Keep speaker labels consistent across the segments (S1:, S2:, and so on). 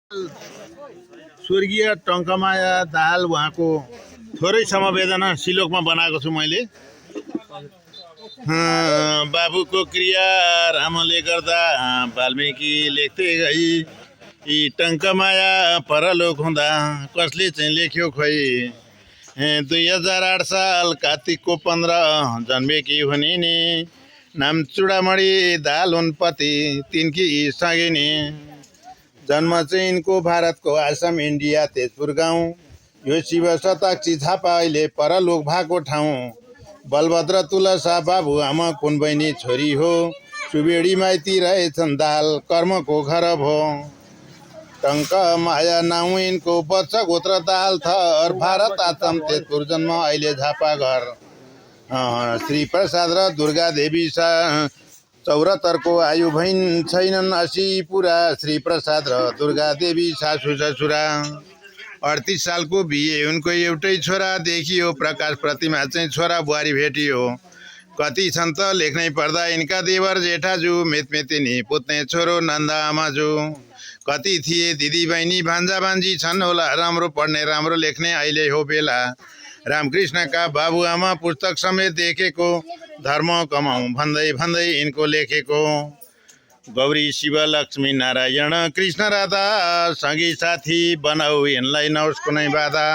S1: स्वर्गीय टङ्कमाया दाहाल उहाँको थोरै समवेदना सिलोकमा बनाएको छु मैले। बाबुको क्रिया रामले गर्दा वाल्मिकी लेख्दै गई, यी टङ्कमाया परलोक हुँदा कसले चाहिँ लेख्यो खोइ। 2008 साल कार्तिकको 15 जन्मेकी हुने नि, नाम चुडामणी दाहाल हुन् पति तिनकी सगिनी। जन्म चाहिँ यिनको भारतको आसाम इन्डिया तेजपुर गाउँ। यो शिव शताक्षी झापा अहिले परलोक भएको ठाउँ। बलभद्र तुलसा बाबु आमा कुन बहिनी छोरी हो, सुबेडी माइती रहेछन् दाहाल कर्मको घर भो। टङ्क माया नाउँ यिनको वत्स गोत्र दाहाल थर, भारत आसाम तेजपुर जन्म अहिले झापा घर। श्री प्रसाद र दुर्गा देवी 74को आयु भइन छैनन् 80 पुरा। श्री प्रसाद र दुर्गा देवी सासु ससुरा। 38 सालको बिहे उनको एउटै छोरा देखियो, प्रकाश प्रतिमा चाहिँ छोरा बुहारी भेटियो। कति छन् त लेख्नै पर्दा यिनका देवर जेठाजु, मेतमेतिनी पुत्ने छोरो नन्दा आमाजु। कति थिए दिदी बहिनी भान्जा भान्जी छन् होला, राम्रो पढ्ने राम्रो लेख्ने अहिले हो बेला। रामकृष्णका बाबु आमा पुस्तक समेत देखेको, धर्म कमाउँ भन्दै भन्दै यिनको लेखेको। गौरी शिव लक्ष्मी नारायण कृष्ण राधा, सँगी साथी बनाऊ यिनलाई नहोस् कुनै बाधा।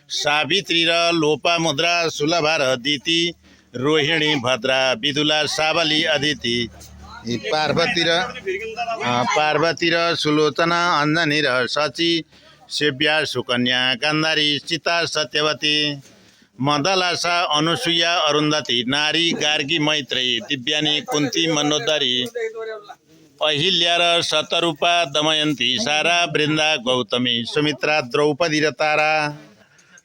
S1: सावित्री र लोपामुद्रा, सुलभा र दिति, रोहिणी भद्रा विदुला साबली अदिति। पार्वती र सुलोचना, अञ्जनी र सची, सेव्या सुकन्या गान्धारी, सीता सत्यवती। मदलासा अनुसुया अरुन्धती, नारी गार्गी मैत्री, दिव्यानी कुन्ती मनोदरी। अहिल्या र शतरूपा, दमयन्ती सारा, बृन्दा गौतमी, सुमित्रा द्रौपदी र तारा।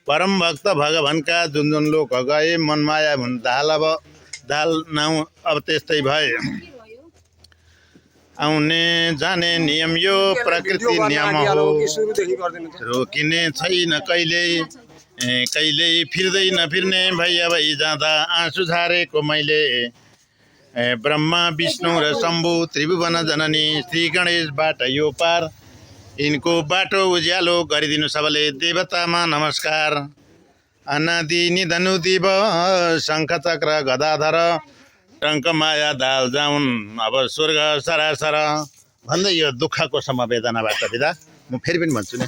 S1: परम भक्त भगवानका जुन लोक गए, मनमाया हुन् दाहाल। अब दाहाल नाउँ अब त्यस्तै भए। आउने जाने नियम यो प्रकृति नियम हो, रोकिने छैन कहिले। कहिल्यै फिर्दै नफिर्ने भैया भई जाँदा आँसु झारेको मैले। ब्रह्मा विष्णु र शम्भु, त्रिभुवन जननी, श्री गणेशबाट यो पार। यिनको बाटो उज्यालो गरिदिनु सबले, देवतामा नमस्कार। अनादि निधनु दिव शङ्ख चक्र गदाधर, टङ्कमाया दाहाल जाउन् अब स्वर्ग सरासर भन्दै यो दुःखको समवेदनाबाट बिदा म फेरि पनि भन्छु नि।